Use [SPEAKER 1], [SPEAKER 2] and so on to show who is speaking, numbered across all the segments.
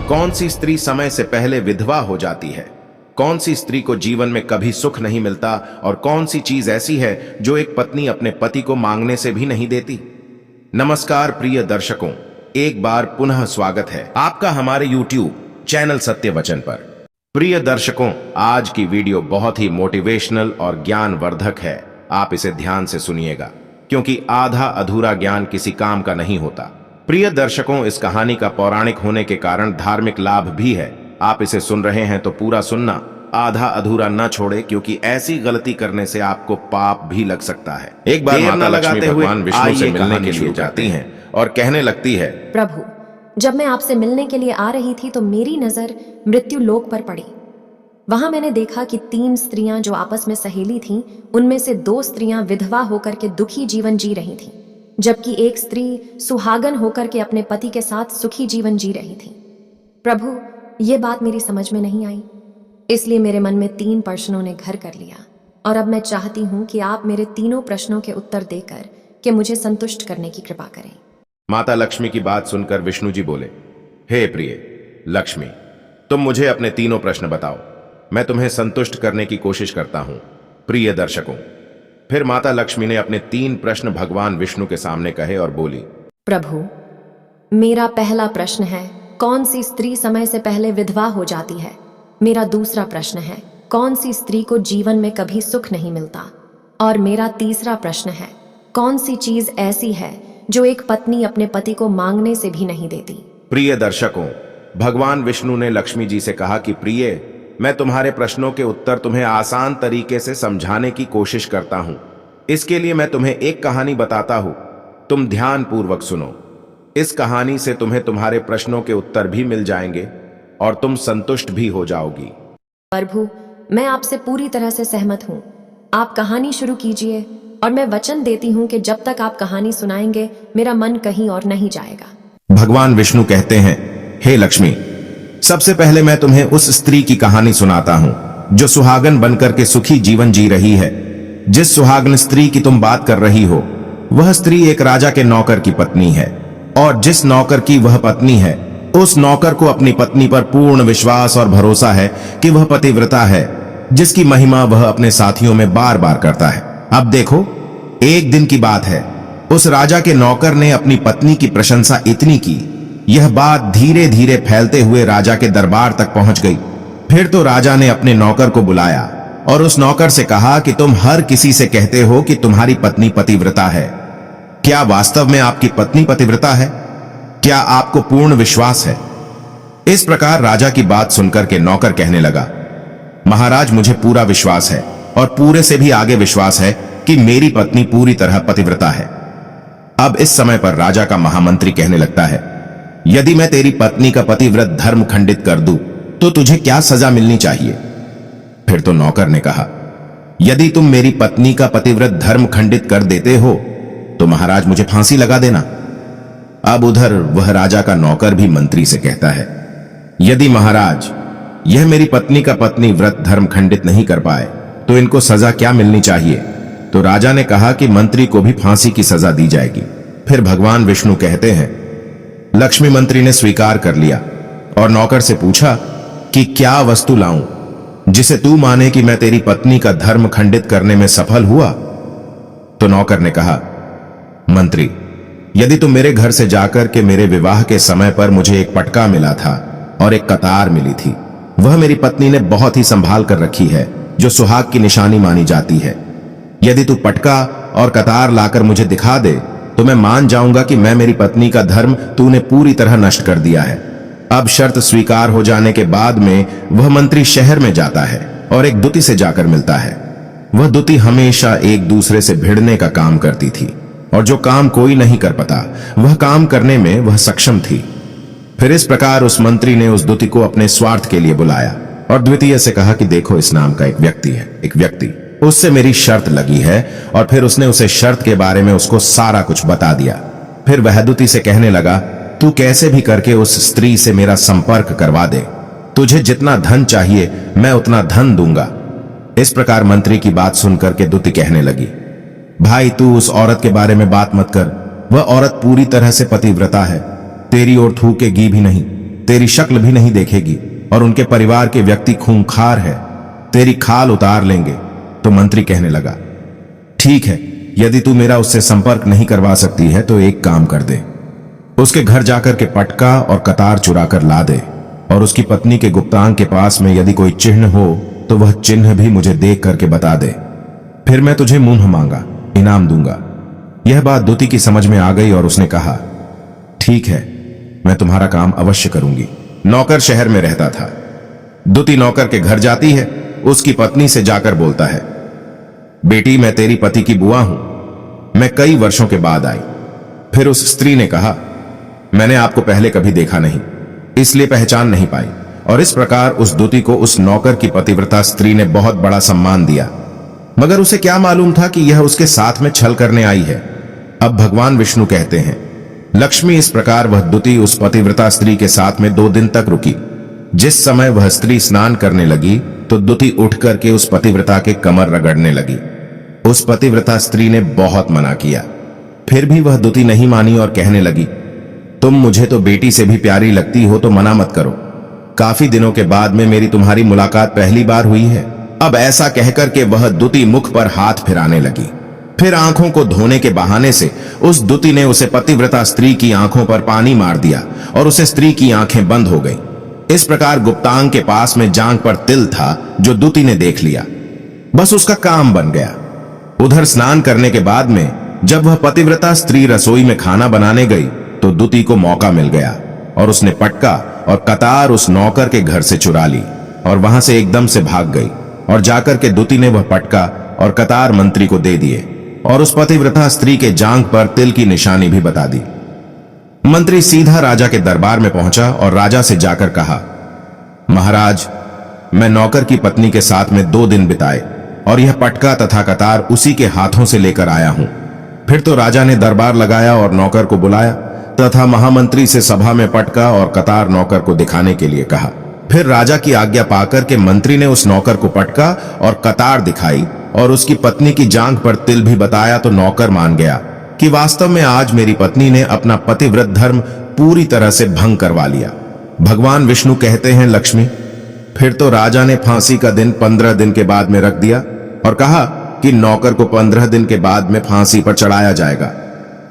[SPEAKER 1] कौन सी स्त्री समय से पहले विधवा हो जाती है? कौन सी स्त्री को जीवन में कभी सुख नहीं मिलता? और कौन सी चीज ऐसी है जो एक पत्नी अपने पति को मांगने से भी नहीं देती? नमस्कार प्रिय दर्शकों, एक बार पुनः स्वागत है आपका हमारे YouTube चैनल सत्य वचन पर। प्रिय दर्शकों, आज की वीडियो बहुत ही मोटिवेशनल और ज्ञानवर्धक है। आप इसे ध्यान से सुनिएगा, क्योंकि आधा अधूरा ज्ञान किसी काम का नहीं होता। प्रिय दर्शकों, इस कहानी का पौराणिक होने के कारण धार्मिक लाभ भी है। आप इसे सुन रहे हैं तो पूरा सुनना, आधा अधूरा न छोड़े, क्योंकि ऐसी गलती करने से आपको पाप भी लग सकता है। एक बार माता लक्ष्मी भगवान विष्णु से मिलने के लिए जाती हैं और कहने लगती है,
[SPEAKER 2] प्रभु, जब मैं आपसे मिलने के लिए आ रही थी तो मेरी नजर मृत्यु लोक पर पड़ी। वहां मैंने देखा कि 3 स्त्रियां जो आपस में सहेली थीं, उनमें से 2 स्त्रियां विधवा होकर के दुखी जीवन जी रही थीं, जबकि एक स्त्री सुहागन होकर के अपने पति के साथ सुखी जीवन जी रही थी। प्रभु, ये बात मेरी समझ में नहीं आई, इसलिए मेरे मन में 3 प्रश्नों ने घर कर लिया, और अब मैं चाहती हूँ कि आप मेरे तीनों प्रश्नों के उत्तर देकर के मुझे संतुष्ट करने की कृपा करें।
[SPEAKER 1] माता लक्ष्मी की बात सुनकर विष्णु जी बोले, हे प्रिय लक्ष्मी, तुम मुझे अपने तीनों प्रश्न बताओ, मैं तुम्हें संतुष्ट करने की कोशिश करता हूं। प्रिय दर्शकों, फिर माता लक्ष्मी ने अपने 3 प्रश्न भगवान विष्णु के सामने कहे और बोली,
[SPEAKER 2] प्रभु, मेरा पहला प्रश्न है, कौन सी स्त्री समय से पहले विधवा हो जाती है? मेरा दूसरा प्रश्न है, कौन सी स्त्री को जीवन में कभी सुख नहीं मिलता? और मेरा तीसरा प्रश्न है, कौन सी चीज ऐसी है जो एक पत्नी अपने पति को मांगने से भी नहीं देती?
[SPEAKER 1] प्रिय दर्शकों, भगवान विष्णु ने लक्ष्मी जी से कहा कि प्रिय, मैं तुम्हारे प्रश्नों के उत्तर तुम्हें आसान तरीके से समझाने की कोशिश करता हूं। इसके लिए मैं तुम्हें एक कहानी बताता हूं, तुम ध्यान पूर्वक सुनो। इस कहानी से तुम्हें तुम्हारे प्रश्नों के उत्तर भी मिल जाएंगे और तुम संतुष्ट भी हो जाओगी।
[SPEAKER 2] प्रभु, मैं आपसे पूरी तरह से सहमत हूँ। आप कहानी शुरू कीजिए, और मैं वचन देती हूँ कि जब तक आप कहानी सुनाएंगे मेरा मन कहीं और नहीं जाएगा।
[SPEAKER 1] भगवान विष्णु कहते हैं, हे लक्ष्मी, सबसे पहले मैं तुम्हें उस स्त्री की कहानी सुनाता हूं जो सुहागन बनकर के सुखी जीवन जी रही है। जिस सुहागन स्त्री की तुम बात कर रही हो, वह स्त्री एक राजा के नौकर की पत्नी है, और जिस नौकर की वह पत्नी है, उस नौकर को अपनी पत्नी पर पूर्ण विश्वास और भरोसा है कि वह पतिव्रता है, जिसकी महिमा वह अपने साथियों में बार बार करता है। अब देखो, एक दिन की बात है, उस राजा के नौकर ने अपनी पत्नी की प्रशंसा इतनी की, यह बात धीरे धीरे फैलते हुए राजा के दरबार तक पहुंच गई। फिर तो राजा ने अपने नौकर को बुलाया और उस नौकर से कहा कि तुम हर किसी से कहते हो कि तुम्हारी पत्नी पतिव्रता है। क्या वास्तव में आपकी पत्नी पतिव्रता है? क्या आपको पूर्ण विश्वास है? इस प्रकार राजा की बात सुनकर के नौकर कहने लगा, महाराज, मुझे पूरा विश्वास है, और पूरे से भी आगे विश्वास है कि मेरी पत्नी पूरी तरह पतिव्रता है। अब इस समय पर राजा का महामंत्री कहने लगता है, यदि मैं तेरी पत्नी का पतिव्रत धर्म खंडित कर दूं तो तुझे क्या सजा मिलनी चाहिए? फिर तो नौकर ने कहा, यदि तुम मेरी पत्नी का पतिव्रत धर्म खंडित कर देते हो तो महाराज मुझे फांसी लगा देना। अब उधर वह राजा का नौकर भी मंत्री से कहता है, यदि महाराज यह मेरी पत्नी का पत्नी व्रत धर्म खंडित नहीं कर पाए तो इनको सजा क्या मिलनी चाहिए? तो राजा ने कहा कि मंत्री को भी फांसी की सजा दी जाएगी। फिर भगवान विष्णु कहते हैं, लक्ष्मी मंत्री ने स्वीकार कर लिया और नौकर से पूछा कि क्या वस्तु लाऊं जिसे तू माने कि मैं तेरी पत्नी का धर्म खंडित करने में सफल हुआ? तो नौकर ने कहा, मंत्री, यदि तुम मेरे घर से जाकर के मेरे विवाह के समय पर मुझे एक पटका मिला था और एक कतार मिली थी, वह मेरी पत्नी ने बहुत ही संभाल कर रखी है, जो सुहाग की निशानी मानी जाती है। यदि तू पटका और कतार लाकर मुझे दिखा दे तो मैं मान जाऊंगा कि मैं मेरी पत्नी का धर्म तूने पूरी तरह नष्ट कर दिया है। अब शर्त स्वीकार हो जाने के बाद में वह मंत्री शहर में जाता है और एक दुती से जाकर मिलता है। वह दुती हमेशा एक दूसरे से भिड़ने का काम करती थी, और जो काम कोई नहीं कर पाता वह काम करने में वह सक्षम थी। फिर इस प्रकार उस मंत्री ने उस दुती को अपने स्वार्थ के लिए बुलाया और द्वितीय से कहा कि देखो, इस नाम का एक व्यक्ति है, एक व्यक्ति, उससे मेरी शर्त लगी है। और फिर उसने उसे शर्त के बारे में उसको सारा कुछ बता दिया। फिर वह दुती से कहने लगा, तू कैसे भी करके उस स्त्री से मेरा संपर्क करवा दे, तुझे जितना धन चाहिए मैं उतना धन दूंगा। इस प्रकार मंत्री की बात सुनकर के दुती कहने लगी, भाई, तू उस औरत के बारे में बात मत कर, वह औरत पूरी तरह से पतिव्रता है, तेरी ओर थूकेगी भी नहीं। तेरी शक्ल भी नहीं देखेगी और उनके परिवार के व्यक्ति खूंखार है, तेरी खाल उतार लेंगे। तो मंत्री कहने लगा, ठीक है, यदि तू मेरा उससे संपर्क नहीं करवा सकती है तो एक काम कर दे, उसके घर जाकर के पटका और कतार चुरा कर ला दे, और उसकी पत्नी के गुप्तांग के पास में यदि कोई चिन्ह हो तो वह चिन्ह भी मुझे देख करके बता दे, फिर मैं तुझे मुंह मांगा इनाम दूंगा। यह बात दूती की समझ में आ गई और उसने कहा, ठीक है, मैं तुम्हारा काम अवश्य करूंगी। नौकर शहर में रहता था। दूती नौकर के घर जाती है, उसकी पत्नी से जाकर बोलता है, बेटी, मैं तेरी पति की बुआ हूं, मैं कई वर्षों के बाद आई। फिर उस स्त्री ने कहा, मैंने आपको पहले कभी देखा नहीं, इसलिए पहचान नहीं पाई। और इस प्रकार उस दूती को उस नौकर की पतिव्रता स्त्री ने बहुत बड़ा सम्मान दिया, मगर उसे क्या मालूम था कि यह उसके साथ में छल करने आई है। अब भगवान विष्णु कहते हैं, लक्ष्मी इस प्रकार वह दूती उस पतिव्रता स्त्री के साथ में 2 दिन तक रुकी। जिस समय वह स्त्री स्नान करने लगी तो दूती उठ करके उस पतिव्रता के कमर रगड़ने लगी। उस पतिव्रता स्त्री ने बहुत मना किया, फिर भी वह दूती नहीं मानी और कहने लगी, तुम मुझे तो बेटी से भी प्यारी लगती हो तो मना मत करो, काफी दिनों के बाद में मेरी तुम्हारी मुलाकात पहली बार हुई है। अब ऐसा कहकर के वह दूती मुख पर हाथ फिराने लगी। फिर आंखों को धोने के बहाने से उस दूती ने उसे पतिव्रता स्त्री की आंखों पर पानी मार दिया और उसे स्त्री की आंखें बंद हो गई। इस प्रकार गुप्तांग के पास में जांघ पर तिल था जो दूती ने देख लिया, बस उसका काम बन गया। उधर स्नान करने के बाद में जब वह पतिव्रता स्त्री रसोई में खाना बनाने गई तो दूती को मौका मिल गया और उसने पटका और कतार उस नौकर के घर से चुरा ली और वहां से एकदम से भाग गई। और जाकर के दूती ने वह पटका और कतार मंत्री को दे दिए और उस पतिव्रता स्त्री के जांघ पर तिल की निशानी भी बता दी। मंत्री सीधा राजा के दरबार में पहुंचा और राजा से जाकर कहा, महाराज, मैं नौकर की पत्नी के साथ में 2 दिन बिताए और यह पटका तथा कतार उसी के हाथों से लेकर आया हूं। फिर तो राजा ने दरबार लगाया और नौकर को बुलाया तथा महामंत्री से सभा में पटका और कतार नौकर को दिखाने के लिए कहा। फिर राजा की आज्ञा पाकर के मंत्री ने उस नौकर को पटका और कतार दिखाई और उसकी पत्नी की जांघ पर तिल भी बताया तो नौकर मान गया कि वास्तव में आज मेरी पत्नी ने अपना पतिव्रत धर्म पूरी तरह से भंग करवा लिया। भगवान विष्णु कहते हैं, लक्ष्मी, फिर तो राजा ने फांसी का दिन 15 दिन के बाद में रख दिया और कहा कि नौकर को 15 दिन के बाद में फांसी पर चढ़ाया जाएगा।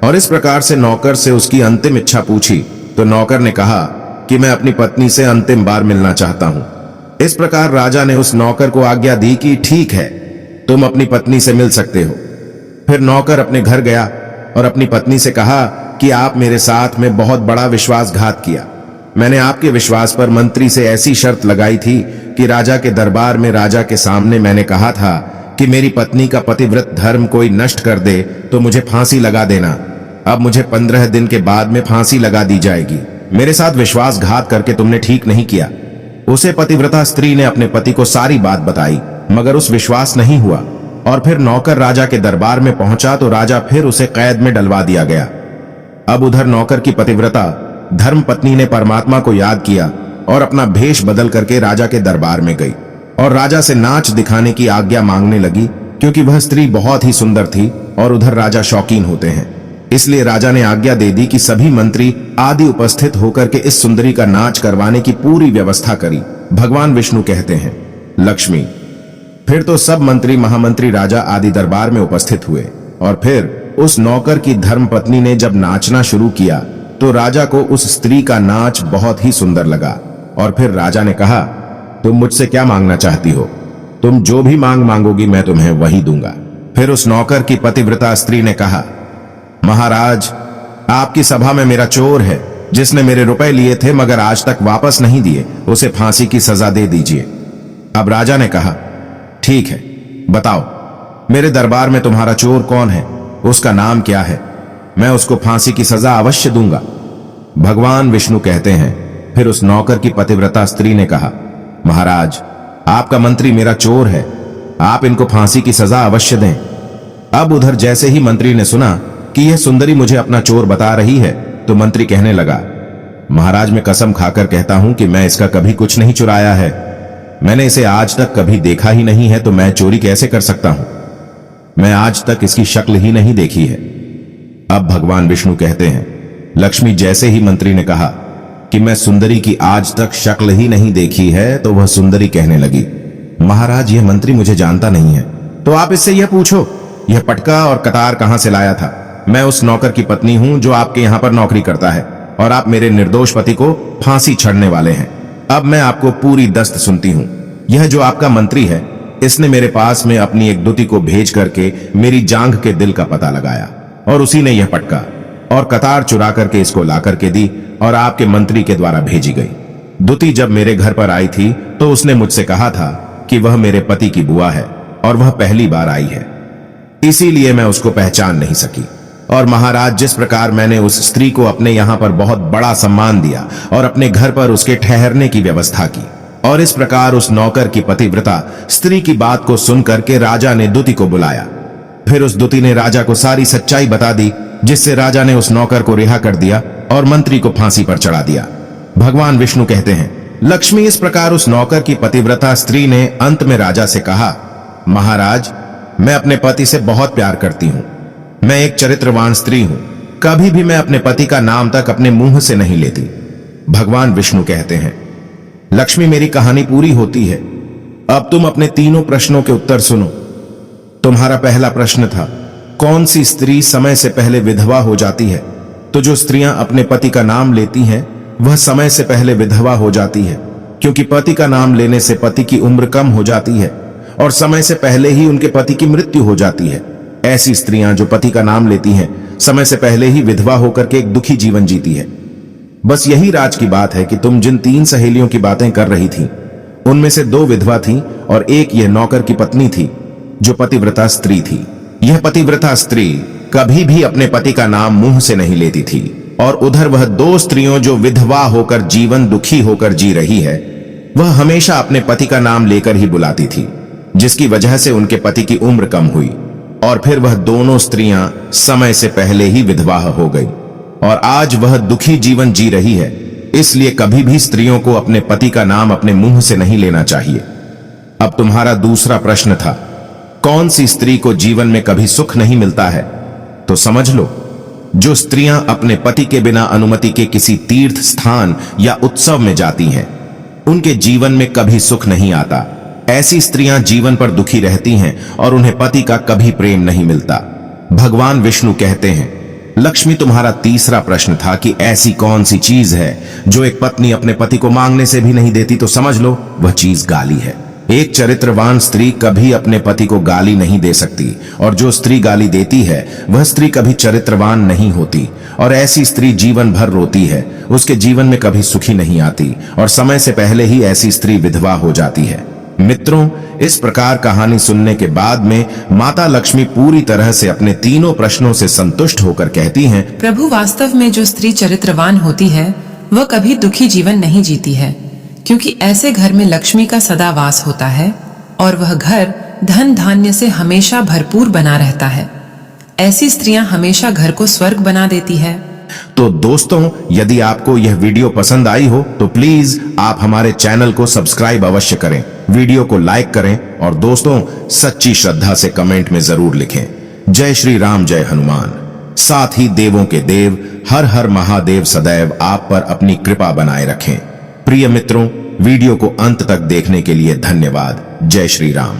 [SPEAKER 1] और इस प्रकार से नौकर से उसकी अंतिम इच्छा पूछी तो नौकर ने कहा कि मैं अपनी पत्नी से अंतिम बार मिलना चाहता हूं। इस प्रकार राजा ने उस नौकर को आज्ञा दी कि ठीक है, तुम अपनी पत्नी से मिल सकते हो। फिर नौकर अपने घर गया और अपनी पत्नी से कहा कि आप मेरे साथ में बहुत बड़ा विश्वासघात किया। मैंने आपके विश्वास पर मंत्री से ऐसी शर्त लगाई थी कि राजा के दरबार में राजा के सामने मैंने कहा था कि मेरी पत्नी का पतिव्रत धर्म कोई नष्ट कर दे तो मुझे फांसी लगा देना। अब मुझे 15 दिन के बाद में फांसी लगा दी जाएगी। मेरे साथ विश्वासघात करके तुमने ठीक नहीं किया। उसे पतिव्रता स्त्री ने अपने पति को सारी बात बताई, मगर उस विश्वास नहीं हुआ और फिर नौकर राजा के दरबार में पहुंचा तो राजा फिर उसे कैद में डलवा दिया गया। अब उधर नौकर की पतिव्रता धर्म पत्नी ने परमात्मा को याद किया और अपना भेष बदल करके राजा के दरबार में गई और राजा से नाच दिखाने की आज्ञा मांगने लगी, क्योंकि वह स्त्री बहुत ही सुंदर थी और उधर राजा शौकीन होते हैं। इसलिए राजा ने आज्ञा दे दी कि सभी मंत्री आदि उपस्थित होकर के इस सुंदरी का नाच करवाने की पूरी व्यवस्था करी। भगवान विष्णु कहते हैं, लक्ष्मी, फिर तो सब मंत्री महामंत्री राजा आदि दरबार में उपस्थित हुए और फिर उस नौकर की धर्म पत्नी ने जब नाचना शुरू किया तो राजा को उस स्त्री का नाच बहुत ही सुंदर लगा। और फिर राजा ने कहा, तुम मुझसे क्या मांगना चाहती हो? तुम जो भी मांग मांगोगी मैं तुम्हें वही दूंगा। फिर उस नौकर की पतिव्रता स्त्री ने कहा, महाराज, आपकी सभा में मेरा चोर है जिसने मेरे रुपए लिए थे मगर आज तक वापस नहीं दिए, उसे फांसी की सजा दे दीजिए। अब राजा ने कहा, ठीक है, बताओ मेरे दरबार में तुम्हारा चोर कौन है, उसका नाम क्या है, मैं उसको फांसी की सजा अवश्य दूंगा। भगवान विष्णु कहते हैं, फिर उस नौकर की पतिव्रता स्त्री ने कहा, महाराज, आपका मंत्री मेरा चोर है, आप इनको फांसी की सजा अवश्य दें। अब उधर जैसे ही मंत्री ने सुना कि यह सुंदरी मुझे अपना चोर बता रही है तो मंत्री कहने लगा, महाराज, मैं कसम खाकर कहता हूं कि मैं इसका कभी कुछ नहीं चुराया है, मैंने इसे आज तक कभी देखा ही नहीं है, तो मैं चोरी कैसे कर सकता हूं? मैं आज तक इसकी शक्ल ही नहीं देखी है। अब भगवान विष्णु कहते हैं, लक्ष्मी, जैसे ही मंत्री ने कहा कि मैं सुंदरी की आज तक शक्ल ही नहीं देखी है, तो वह सुंदरी कहने लगी, महाराज यह मंत्री मुझे जानता नहीं है, तो आप इससे यह पूछो यह पटका और कतार कहां से लाया था। मैं उस नौकर की पत्नी हूं जो आपके यहां पर नौकरी करता है और आप मेरे निर्दोष पति को फांसी चढ़ने वाले हैं। अब मैं आपको पूरी दस्त सुनती हूं। यह जो आपका मंत्री है, इसने मेरे पास में अपनी एक दूती को भेज करके मेरी जांघ के दिल का पता लगाया और उसी ने यह पटका और कतार चुरा करके इसको ला करके दी और आपके मंत्री के द्वारा भेजी गई। दूती जब मेरे घर पर आई थी तो उसने मुझसे कहा था कि वह मेरे पति की बुआ है और वह पहली बार आई है, इसीलिए मैं उसको पहचान नहीं सकी। और महाराज, जिस प्रकार मैंने उस स्त्री को अपने यहां पर बहुत बड़ा सम्मान दिया और अपने घर पर उसके ठहरने की व्यवस्था की, और इस प्रकार उस नौकर की पतिव्रता स्त्री की बात को सुनकर के राजा ने दूती को बुलाया। फिर उस दूती ने राजा को सारी सच्चाई बता दी, जिससे राजा ने उस नौकर को रिहा कर दिया और मंत्री को फांसी पर चढ़ा दिया। भगवान विष्णु कहते हैं, लक्ष्मी, इस प्रकार उस नौकर की पतिव्रता स्त्री ने अंत में राजा से कहा, महाराज, मैं अपने पति से बहुत प्यार करती हूं। मैं एक चरित्रवान स्त्री हूं। कभी भी मैं अपने पति का नाम तक अपने मुंह से नहीं लेती। भगवान विष्णु कहते हैं, लक्ष्मी, मेरी कहानी पूरी होती है। अब तुम अपने तीनों प्रश्नों के उत्तर सुनो। तुम्हारा पहला प्रश्न था, कौन सी स्त्री समय से पहले विधवा हो जाती है? तो जो स्त्रियां अपने पति का नाम लेती हैं, वह समय से पहले विधवा हो जाती है, क्योंकि पति का नाम लेने से पति की उम्र कम हो जाती है और समय से पहले ही उनके पति की मृत्यु हो जाती है। ऐसी स्त्रियां जो पति का नाम लेती हैं, समय से पहले ही विधवा होकर के एक दुखी जीवन जीती है। बस यही राज की बात है कि तुम जिन 3 सहेलियों की बातें कर रही थी, उनमें से 2 विधवा थीं और एक यह नौकर की पत्नी थी जो पतिव्रता स्त्री थी। यह पतिव्रता स्त्री कभी भी अपने पति का नाम मुंह से नहीं लेती थी, और उधर वह 2 स्त्रियों जो विधवा होकर जीवन दुखी होकर जी रही है, वह हमेशा अपने पति का नाम लेकर ही बुलाती थी, जिसकी वजह से उनके पति की उम्र कम हुई और फिर वह दोनों स्त्रियां समय से पहले ही विधवा हो गई और आज वह दुखी जीवन जी रही है। इसलिए कभी भी स्त्रियों को अपने पति का नाम अपने मुंह से नहीं लेना चाहिए। अब तुम्हारा दूसरा प्रश्न था, कौन सी स्त्री को जीवन में कभी सुख नहीं मिलता है? तो समझ लो, जो स्त्रियां अपने पति के बिना अनुमति के किसी तीर्थ स्थान या उत्सव में जाती हैं, उनके जीवन में कभी सुख नहीं आता। ऐसी स्त्रियां जीवन पर दुखी रहती हैं और उन्हें पति का कभी प्रेम नहीं मिलता। भगवान विष्णु कहते हैं, लक्ष्मी, तुम्हारा तीसरा प्रश्न था कि ऐसी कौन सी चीज है जो एक पत्नी अपने पति को मांगने से भी नहीं देती। तो समझ लो, वह चीज गाली है। एक चरित्रवान स्त्री कभी अपने पति को गाली नहीं दे सकती, और जो स्त्री गाली देती है वह स्त्री कभी चरित्रवान नहीं होती, और ऐसी स्त्री जीवन भर रोती है। उसके जीवन में कभी सुखी नहीं आती और समय से पहले ही ऐसी स्त्री विधवा हो जाती है। मित्रों, इस प्रकार कहानी सुनने के बाद में माता लक्ष्मी पूरी तरह से अपने तीनों प्रश्नों से संतुष्ट होकर कहती हैं,
[SPEAKER 3] प्रभु, वास्तव में जो स्त्री चरित्रवान होती है वह कभी दुखी जीवन नहीं जीती है, क्योंकि ऐसे घर में लक्ष्मी का सदा वास होता है और वह घर धन धान्य से हमेशा भरपूर बना रहता है। ऐसी स्त्रियां हमेशा घर को स्वर्ग बना देती है।
[SPEAKER 1] तो दोस्तों, यदि आपको यह वीडियो पसंद आई हो तो प्लीज आप हमारे चैनल को सब्सक्राइब अवश्य करें, वीडियो को लाइक करें और दोस्तों सच्ची श्रद्धा से कमेंट में जरूर लिखें, जय श्री राम, जय हनुमान। साथ ही देवों के देव हर हर महादेव सदैव आप पर अपनी कृपा बनाए रखें। प्रिय मित्रों, वीडियो को अंत तक देखने के लिए धन्यवाद। जय श्री राम।